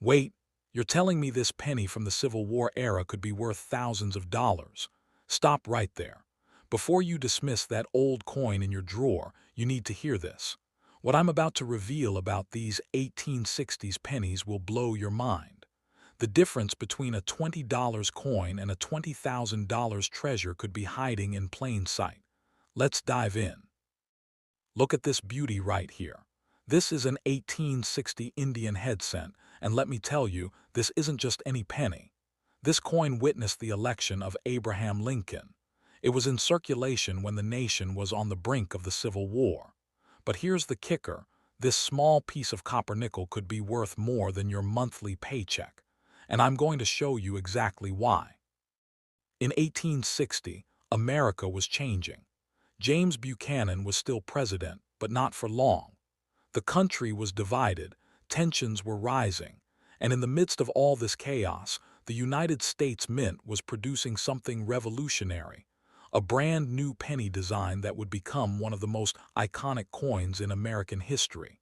Wait, you're telling me this penny from the Civil War era could be worth thousands of dollars? Stop right there. Before you dismiss that old coin in your drawer, you need to hear this. What I'm about to reveal about these 1860s pennies will blow your mind. The difference between a $20 coin and a $20,000 treasure could be hiding in plain sight. Let's dive in. Look at this beauty right here. This is an 1860 Indian head cent, and let me tell you, this isn't just any penny. This coin witnessed the election of Abraham Lincoln. It was in circulation when the nation was on the brink of the Civil War. But here's the kicker. This small piece of copper nickel could be worth more than your monthly paycheck. And I'm going to show you exactly why. In 1860, America was changing. James Buchanan was still president, but not for long. The country was divided, tensions were rising, and in the midst of all this chaos, the United States Mint was producing something revolutionary, a brand new penny design that would become one of the most iconic coins in American history.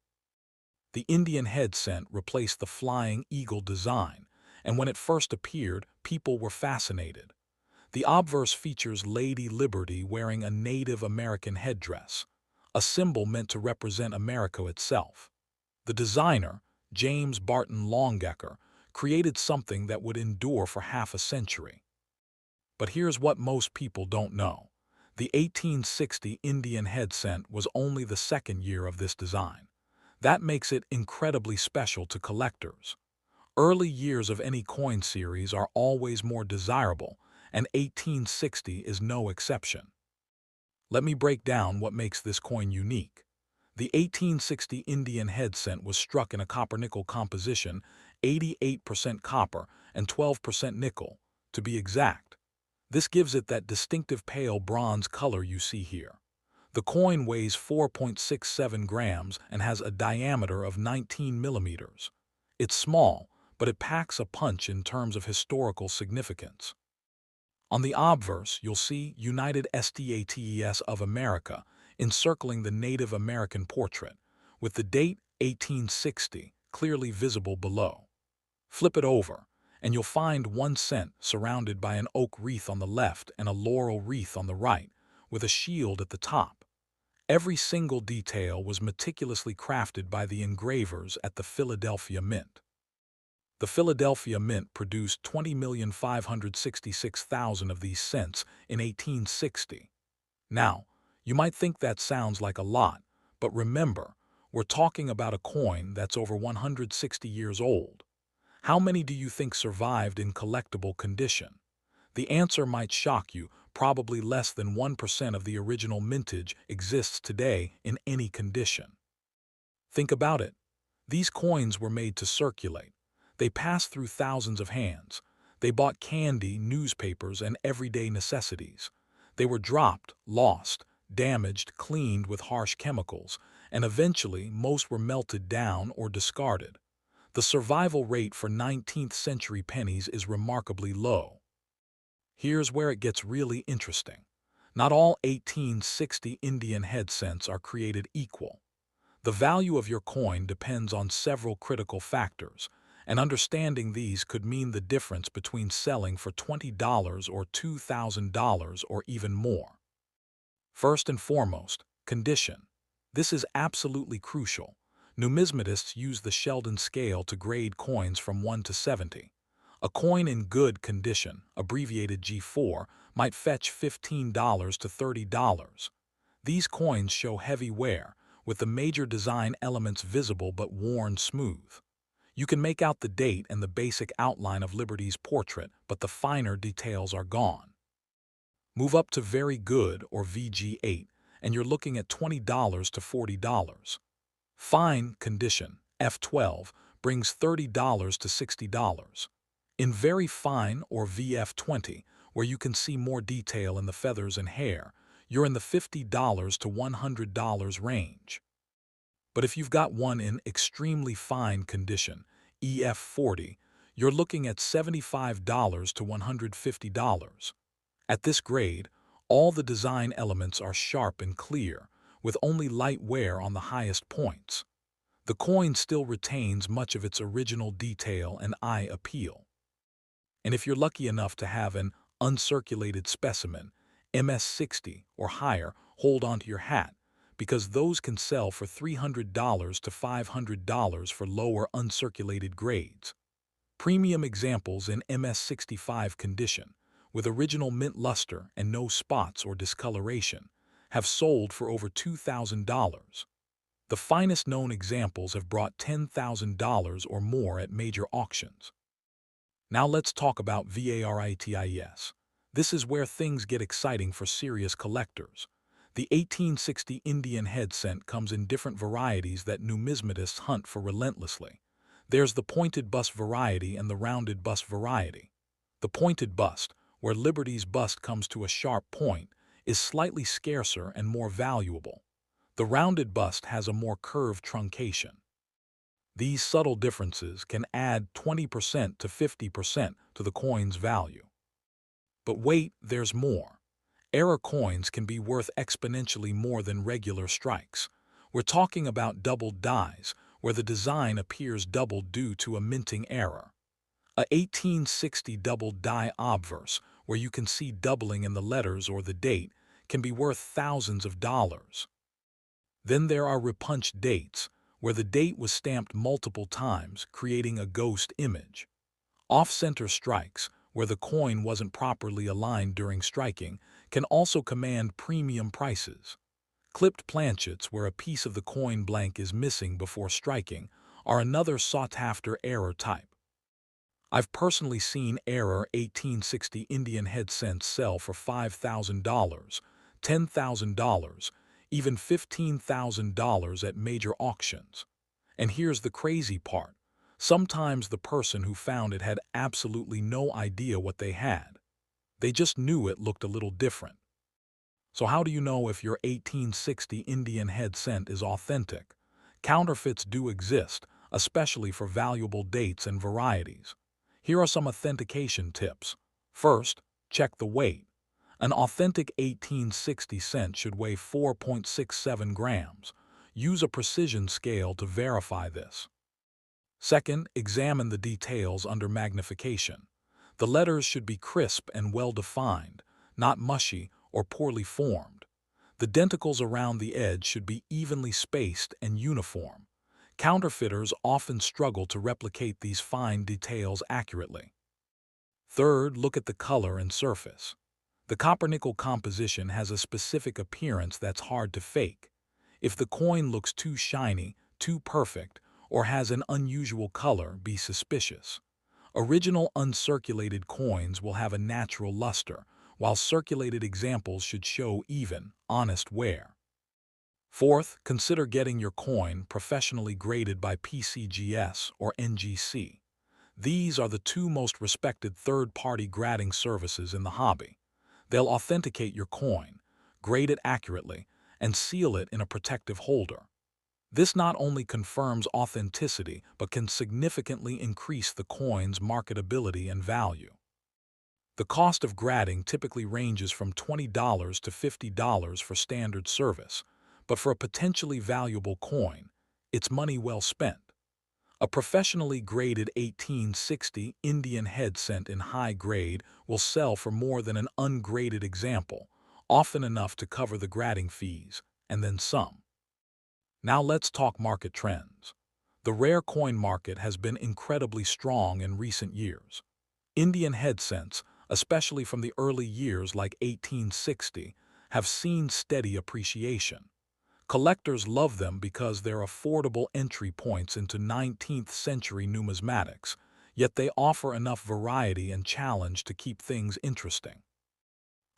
The Indian head cent replaced the flying eagle design, and when it first appeared, people were fascinated. The obverse features Lady Liberty wearing a Native American headdress, a symbol meant to represent America itself. The designer, James Barton Longacre, created something that would endure for half a century. But here's what most people don't know. The 1860 Indian head cent was only the second year of this design. That makes it incredibly special to collectors. Early years of any coin series are always more desirable, and 1860 is no exception. Let me break down what makes this coin unique. The 1860 Indian head cent was struck in a copper-nickel composition, 88% copper and 12% nickel, to be exact. This gives it that distinctive pale bronze color you see here. The coin weighs 4.67 grams and has a diameter of 19 millimeters. It's small, but it packs a punch in terms of historical significance. On the obverse, you'll see United States of America encircling the Native American portrait, with the date 1860 clearly visible below. Flip it over, and you'll find 1 cent surrounded by an oak wreath on the left and a laurel wreath on the right, with a shield at the top. Every single detail was meticulously crafted by the engravers at the Philadelphia Mint. The Philadelphia Mint produced 20,566,000 of these cents in 1860. Now, you might think that sounds like a lot, but remember, we're talking about a coin that's over 160 years old. How many do you think survived in collectible condition? The answer might shock you. Probably less than 1% of the original mintage exists today in any condition. Think about it. These coins were made to circulate. They passed through thousands of hands. They bought candy, newspapers, and everyday necessities. They were dropped, lost, damaged, cleaned with harsh chemicals, and eventually most were melted down or discarded. The survival rate for 19th century pennies is remarkably low. Here's where it gets really interesting. Not all 1860 Indian head cents are created equal. The value of your coin depends on several critical factors, and understanding these could mean the difference between selling for $20 or $2,000 or even more. First and foremost, condition. This is absolutely crucial. Numismatists use the Sheldon scale to grade coins from 1 to 70. A coin in good condition, abbreviated G4, might fetch $15 to $30. These coins show heavy wear, with the major design elements visible but worn smooth. You can make out the date and the basic outline of Liberty's portrait, but the finer details are gone. Move up to very good, or VG8, and you're looking at $20 to $40. Fine condition, F12, brings $30 to $60. In very fine, or VF20, where you can see more detail in the feathers and hair, you're in the $50 to $100 range. But if you've got one in extremely fine condition, EF40, you're looking at $75 to $150. At this grade, all the design elements are sharp and clear, with only light wear on the highest points. The coin still retains much of its original detail and eye appeal. And if you're lucky enough to have an uncirculated specimen, MS-60 or higher, hold onto your hat, because those can sell for $300 to $500 for lower uncirculated grades. Premium examples in MS-65 condition, with original mint luster and no spots or discoloration, have sold for over $2,000. The finest known examples have brought $10,000 or more at major auctions. Now let's talk about VARITIS. This is where things get exciting for serious collectors. The 1860 Indian head cent comes in different varieties that numismatists hunt for relentlessly. There's the pointed bust variety and the rounded bust variety. The pointed bust, where Liberty's bust comes to a sharp point, is slightly scarcer and more valuable. The rounded bust has a more curved truncation. These subtle differences can add 20% to 50% to the coin's value. But wait, there's more. Error coins can be worth exponentially more than regular strikes. We're talking about doubled dies, where the design appears doubled due to a minting error. A 1860 doubled die obverse, where you can see doubling in the letters or the date, can be worth thousands of dollars. Then there are repunched dates, where the date was stamped multiple times, creating a ghost image. Off-center strikes, where the coin wasn't properly aligned during striking, can also command premium prices. Clipped planchets, where a piece of the coin blank is missing before striking, are another sought-after error type. I've personally seen error 1860 Indian head cents sell for $5,000, $10,000, even $15,000 at major auctions. And here's the crazy part. Sometimes the person who found it had absolutely no idea what they had. They just knew it looked a little different. So how do you know if your 1860 Indian head cent is authentic? Counterfeits do exist, especially for valuable dates and varieties. Here are some authentication tips. First, check the weight. An authentic 1860 cent should weigh 4.67 grams. Use a precision scale to verify this. Second, examine the details under magnification. The letters should be crisp and well-defined, not mushy or poorly formed. The denticles around the edge should be evenly spaced and uniform. Counterfeiters often struggle to replicate these fine details accurately. Third, look at the color and surface. The copper-nickel composition has a specific appearance that's hard to fake. If the coin looks too shiny, too perfect, or has an unusual color, be suspicious. Original uncirculated coins will have a natural luster, while circulated examples should show even, honest wear. Fourth, consider getting your coin professionally graded by PCGS or NGC. These are the two most respected third-party grading services in the hobby. They'll authenticate your coin, grade it accurately, and seal it in a protective holder. This not only confirms authenticity, but can significantly increase the coin's marketability and value. The cost of grading typically ranges from $20 to $50 for standard service, but for a potentially valuable coin, it's money well spent. A professionally graded 1860 Indian head cent in high grade will sell for more than an ungraded example, often enough to cover the grading fees, and then some. Now let's talk market trends. The rare coin market has been incredibly strong in recent years. Indian head cents, especially from the early years like 1860, have seen steady appreciation. Collectors love them because they're affordable entry points into 19th century numismatics, yet they offer enough variety and challenge to keep things interesting.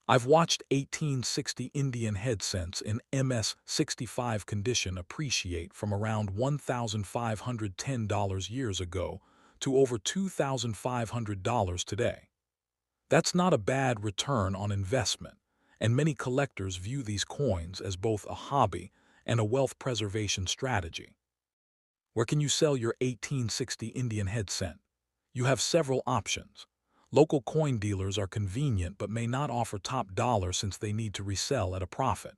I've watched 1860 Indian head cents in MS-65 condition appreciate from around $1,510 years ago to over $2,500 today. That's not a bad return on investment, and many collectors view these coins as both a hobby and a wealth preservation strategy. Where can you sell your 1860 Indian head cent? You have several options. Local coin dealers are convenient but may not offer top dollar since they need to resell at a profit.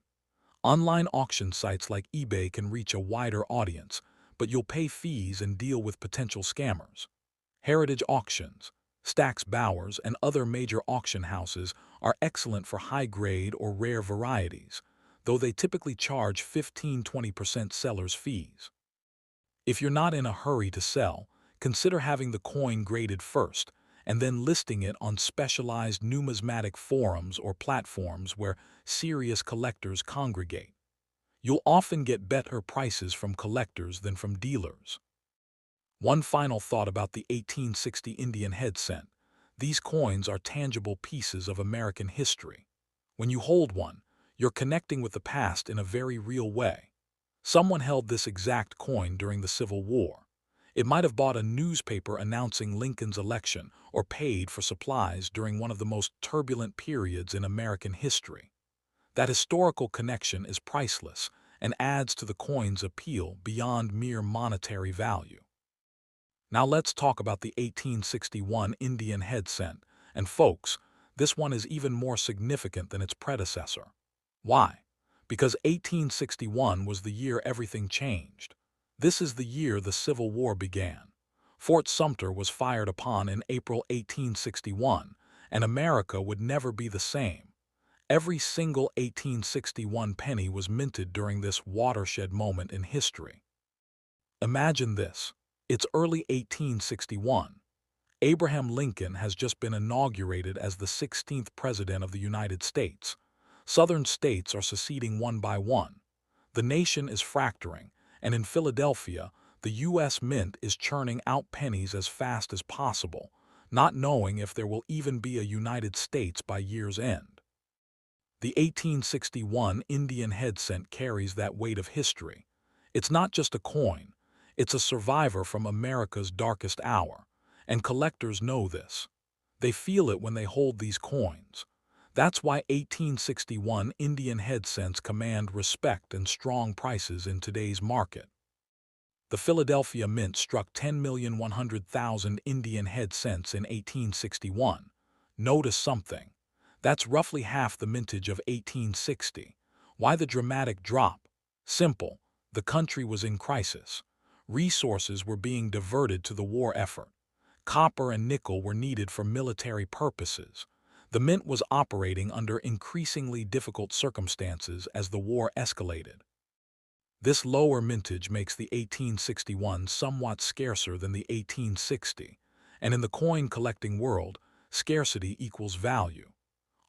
Online auction sites like eBay can reach a wider audience, but you'll pay fees and deal with potential scammers. Heritage auctions, Stack's Bowers, and other major auction houses are excellent for high-grade or rare varieties, though they typically charge 15–20% seller's fees. If you're not in a hurry to sell, consider having the coin graded first and then listing it on specialized numismatic forums or platforms where serious collectors congregate. You'll often get better prices from collectors than from dealers. One final thought about the 1860 Indian head cent. These coins are tangible pieces of American history. When you hold one, you're connecting with the past in a very real way. Someone held this exact coin during the Civil War. It might have bought a newspaper announcing Lincoln's election or paid for supplies during one of the most turbulent periods in American history. That historical connection is priceless and adds to the coin's appeal beyond mere monetary value. Now let's talk about the 1861 Indian head cent, and folks, this one is even more significant than its predecessor. Why? Because 1861 was the year everything changed. This is the year the Civil War began. Fort Sumter was fired upon in April 1861, and America would never be the same. Every single 1861 penny was minted during this watershed moment in history. Imagine this. It's early 1861. Abraham Lincoln has just been inaugurated as the 16th President of the United States. Southern states are seceding one by one. The nation is fracturing, and in Philadelphia, the U.S. Mint is churning out pennies as fast as possible, not knowing if there will even be a United States by year's end. The 1861 Indian head cent carries that weight of history. It's not just a coin, it's a survivor from America's darkest hour, and collectors know this. They feel it when they hold these coins. That's why 1861 Indian head cents command respect and strong prices in today's market. The Philadelphia Mint struck 10,100,000 Indian head cents in 1861. Notice something. That's roughly half the mintage of 1860. Why the dramatic drop? Simple. The country was in crisis. Resources were being diverted to the war effort. Copper and nickel were needed for military purposes. The mint was operating under increasingly difficult circumstances as the war escalated. This lower mintage makes the 1861 somewhat scarcer than the 1860, and in the coin collecting world, scarcity equals value.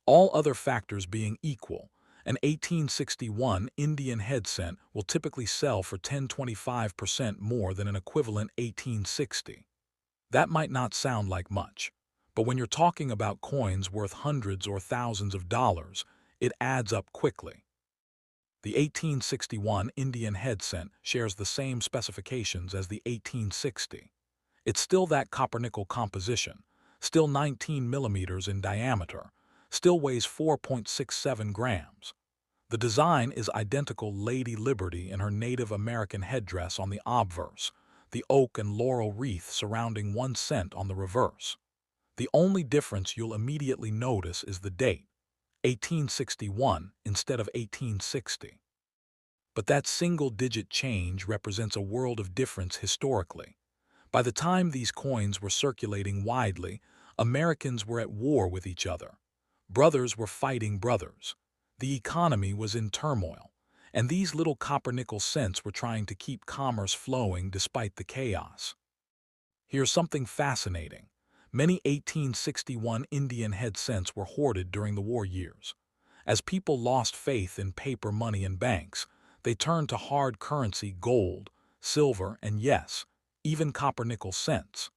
All other factors being equal, an 1861 Indian head cent will typically sell for 10–25% more than an equivalent 1860. That might not sound like much, but when you're talking about coins worth hundreds or thousands of dollars, it adds up quickly. The 1861 Indian head cent shares the same specifications as the 1860. It's still that copper-nickel composition, still 19 millimeters in diameter, still weighs 4.67 grams. The design is identical Lady Liberty in her Native American headdress on the obverse, the oak and laurel wreath surrounding 1 cent on the reverse. The only difference you'll immediately notice is the date, 1861 instead of 1860. But that single-digit change represents a world of difference historically. By the time these coins were circulating widely, Americans were at war with each other. Brothers were fighting brothers. The economy was in turmoil, and these little copper-nickel cents were trying to keep commerce flowing despite the chaos. Here's something fascinating. Many 1861 Indian head cents were hoarded during the war years. As people lost faith in paper money and banks, they turned to hard currency gold, silver, and yes, even copper-nickel cents.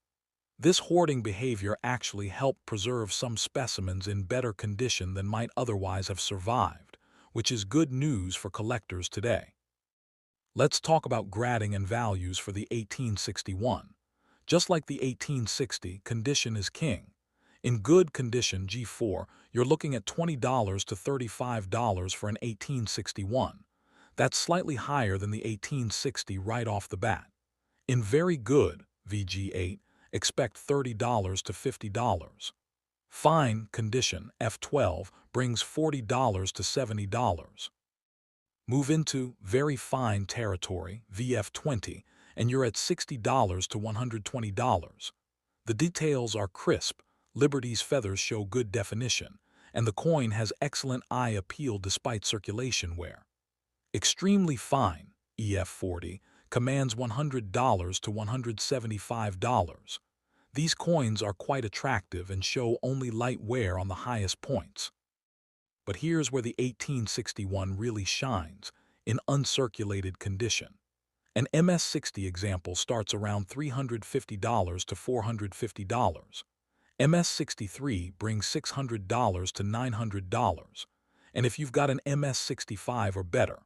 This hoarding behavior actually helped preserve some specimens in better condition than might otherwise have survived, which is good news for collectors today. Let's talk about grading and values for the 1861. Just like the 1860, condition is king. In good condition G4, you're looking at $20 to $35 for an 1861. That's slightly higher than the 1860 right off the bat. In very good VG8, expect $30 to $50. Fine condition F12 brings $40 to $70. Move into very fine territory VF20, and you're at $60 to $120. The details are crisp, Liberty's feathers show good definition, and the coin has excellent eye appeal despite circulation wear. Extremely fine, EF40, commands $100 to $175. These coins are quite attractive and show only light wear on the highest points. But here's where the 1861 really shines, in uncirculated condition. An MS-60 example starts around $350 to $450. MS-63 brings $600 to $900. And if you've got an MS-65 or better,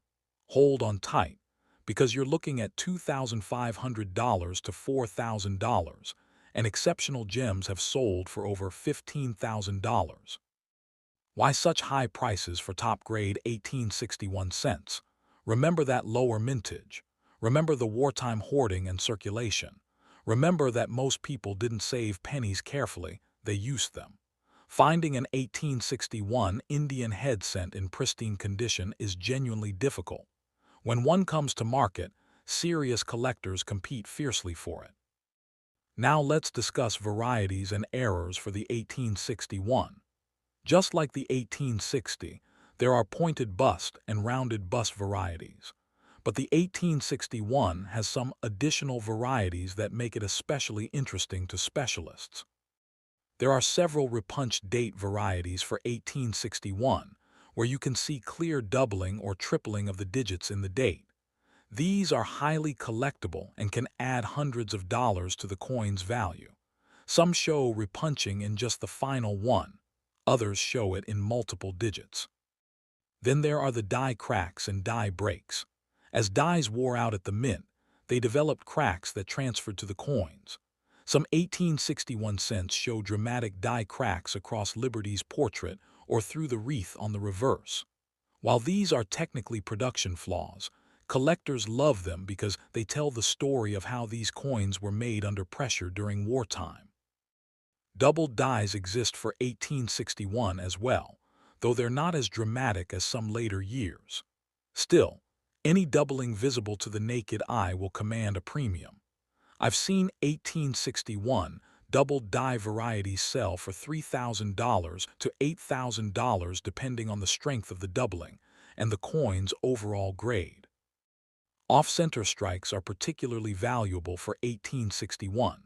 hold on tight, because you're looking at $2,500 to $4,000, and exceptional gems have sold for over $15,000. Why such high prices for top-grade 1861 cents? Remember that lower mintage. Remember the wartime hoarding and circulation. Remember that most people didn't save pennies carefully, they used them. Finding an 1861 Indian head cent in pristine condition is genuinely difficult. When one comes to market, serious collectors compete fiercely for it. Now let's discuss varieties and errors for the 1861. Just like the 1860, there are pointed bust and rounded bust varieties. But the 1861 has some additional varieties that make it especially interesting to specialists. There are several repunched date varieties for 1861, where you can see clear doubling or tripling of the digits in the date. These are highly collectible and can add hundreds of dollars to the coin's value. Some show repunching in just the final one. Others show it in multiple digits. Then there are the die cracks and die breaks. As dies wore out at the mint, they developed cracks that transferred to the coins. Some 1861 cents show dramatic die cracks across Liberty's portrait or through the wreath on the reverse. While these are technically production flaws, collectors love them because they tell the story of how these coins were made under pressure during wartime. Doubled dies exist for 1861 as well, though they're not as dramatic as some later years. Still, any doubling visible to the naked eye will command a premium. I've seen 1861 doubled die varieties sell for $3,000 to $8,000 depending on the strength of the doubling and the coin's overall grade. Off-center strikes are particularly valuable for 1861.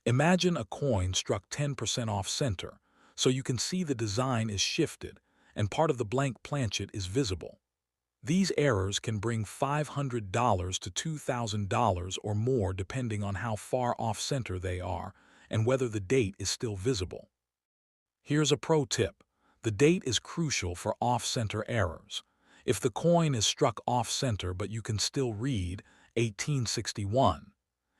Imagine a coin struck 10% off-center, so you can see the design is shifted and part of the blank planchet is visible. These errors can bring $500 to $2,000 or more depending on how far off-center they are and whether the date is still visible. Here's a pro tip. The date is crucial for off-center errors. If the coin is struck off-center but you can still read 1861,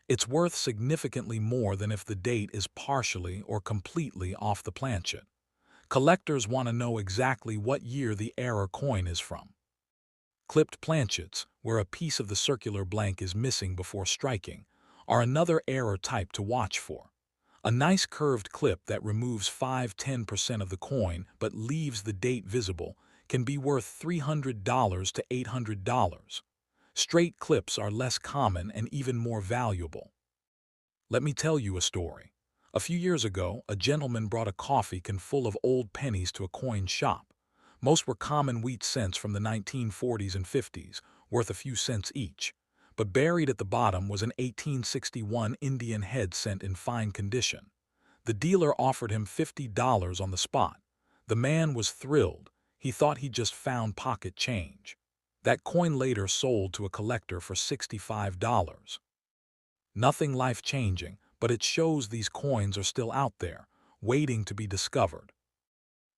it's worth significantly more than if the date is partially or completely off the planchet. Collectors want to know exactly what year the error coin is from. Clipped planchets, where a piece of the circular blank is missing before striking, are another error type to watch for. A nice curved clip that removes 5–10% of the coin but leaves the date visible can be worth $300 to $800. Straight clips are less common and even more valuable. Let me tell you a story. A few years ago, a gentleman brought a coffee can full of old pennies to a coin shop. Most were common wheat cents from the 1940s and 50s, worth a few cents each. But buried at the bottom was an 1861 Indian head cent in fine condition. The dealer offered him $50 on the spot. The man was thrilled. He thought he'd just found pocket change. That coin later sold to a collector for $65. Nothing life-changing, but it shows these coins are still out there, waiting to be discovered.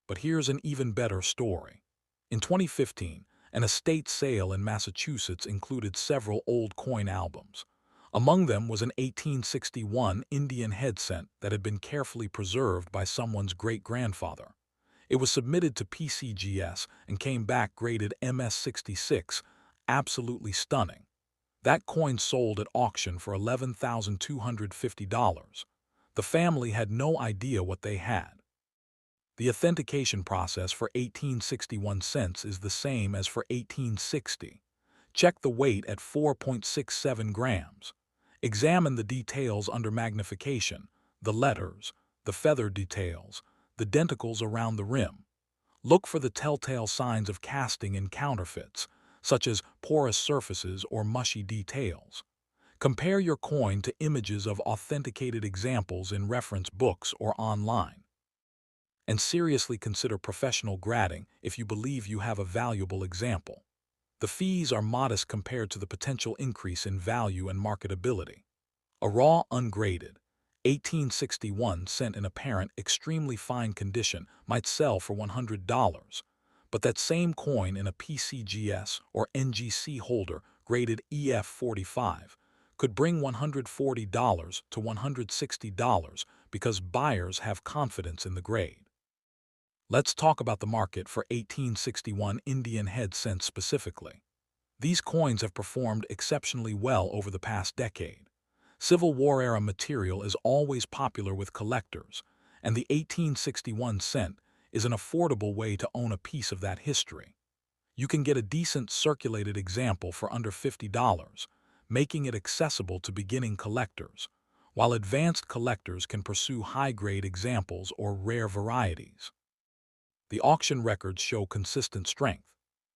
But here's an even better story. In 2015, an estate sale in Massachusetts included several old coin albums. Among them was an 1861 Indian head cent that had been carefully preserved by someone's great-grandfather. It was submitted to PCGS and came back graded MS-66, absolutely stunning. That coin sold at auction for $11,250. The family had no idea what they had. The authentication process for 1861 cents is the same as for 1860. Check the weight at 4.67 grams. Examine the details under magnification, the letters, the feather details, the denticles around the rim. Look for the telltale signs of casting in counterfeits, such as porous surfaces or mushy details. Compare your coin to images of authenticated examples in reference books or online. And seriously consider professional grading if you believe you have a valuable example. The fees are modest compared to the potential increase in value and marketability. A raw, ungraded, 1861 cent in apparent, extremely fine condition might sell for $100, but that same coin in a PCGS or NGC holder graded EF45 could bring $140 to $160 because buyers have confidence in the grade. Let's talk about the market for 1861 Indian head cents specifically. These coins have performed exceptionally well over the past decade. Civil War-era material is always popular with collectors, and the 1861 cent is an affordable way to own a piece of that history. You can get a decent circulated example for under $50, making it accessible to beginning collectors, while advanced collectors can pursue high-grade examples or rare varieties. The auction records show consistent strength.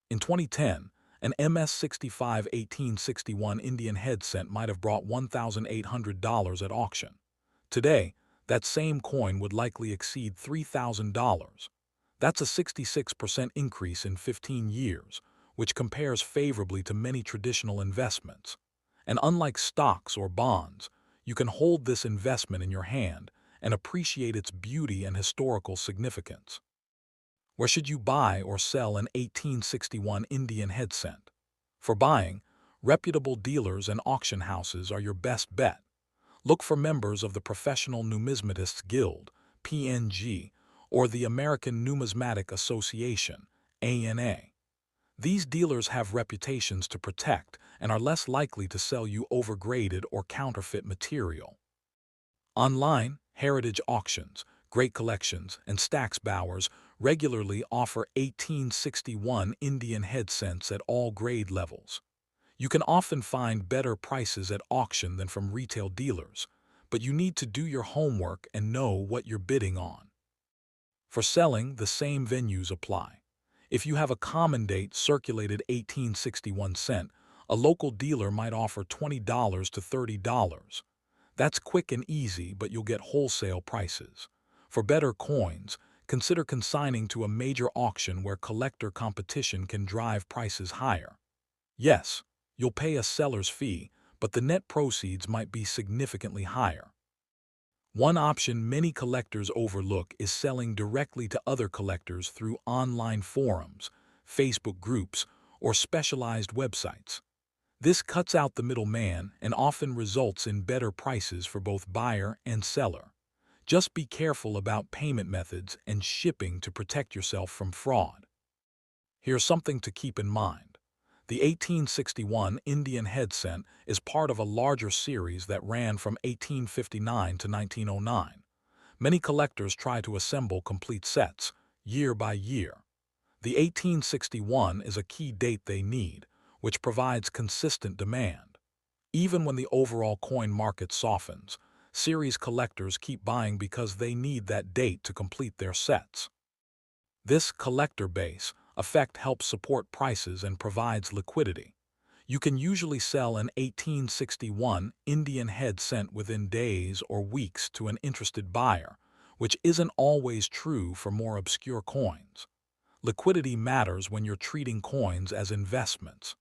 In 2010, an MS-65 1861 Indian head cent might have brought $1,800 at auction. Today, that same coin would likely exceed $3,000. That's a 66% increase in 15 years, which compares favorably to many traditional investments. And unlike stocks or bonds, you can hold this investment in your hand and appreciate its beauty and historical significance. Where should you buy or sell an 1861 Indian head cent? For buying, reputable dealers and auction houses are your best bet. Look for members of the Professional Numismatists Guild, PNG, or the American Numismatic Association, ANA. These dealers have reputations to protect and are less likely to sell you overgraded or counterfeit material. Online, Heritage Auctions, Great Collections, and Stax Bowers regularly offer 1861 Indian head cents at all grade levels. You can often find better prices at auction than from retail dealers, but you need to do your homework and know what you're bidding on. For selling, the same venues apply. If you have a common date circulated 1861 cent, a local dealer might offer $20 to $30. That's quick and easy, but you'll get wholesale prices. For better coins, consider consigning to a major auction where collector competition can drive prices higher. Yes, you'll pay a seller's fee, but the net proceeds might be significantly higher. One option many collectors overlook is selling directly to other collectors through online forums, Facebook groups, or specialized websites. This cuts out the middleman and often results in better prices for both buyer and seller. Just be careful about payment methods and shipping to protect yourself from fraud. Here's something to keep in mind. The 1861 Indian head cent is part of a larger series that ran from 1859 to 1909. Many collectors try to assemble complete sets, year by year. The 1861 is a key date they need, which provides consistent demand. Even when the overall coin market softens, series collectors keep buying because they need that date to complete their sets. This collector base effect helps support prices and provides liquidity. You can usually sell an 1861 Indian head cent within days or weeks to an interested buyer, which isn't always true for more obscure coins. Liquidity matters when you're treating coins as investments.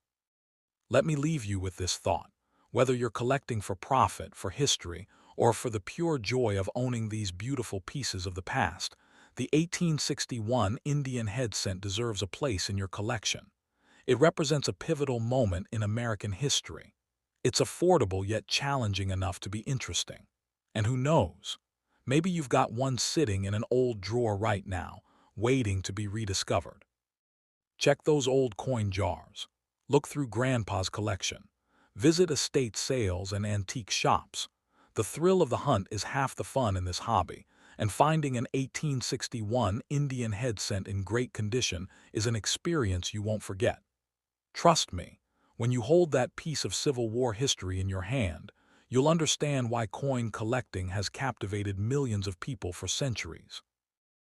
Let me leave you with this thought. Whether you're collecting for profit, for history, or for the pure joy of owning these beautiful pieces of the past, the 1861 Indian head cent deserves a place in your collection. It represents a pivotal moment in American history. It's affordable yet challenging enough to be interesting. And who knows? Maybe you've got one sitting in an old drawer right now, waiting to be rediscovered. Check those old coin jars. Look through Grandpa's collection. Visit estate sales and antique shops. The thrill of the hunt is half the fun in this hobby, and finding an 1861 Indian head cent in great condition is an experience you won't forget. Trust me, when you hold that piece of Civil War history in your hand, You'll understand why coin collecting has captivated millions of people for centuries.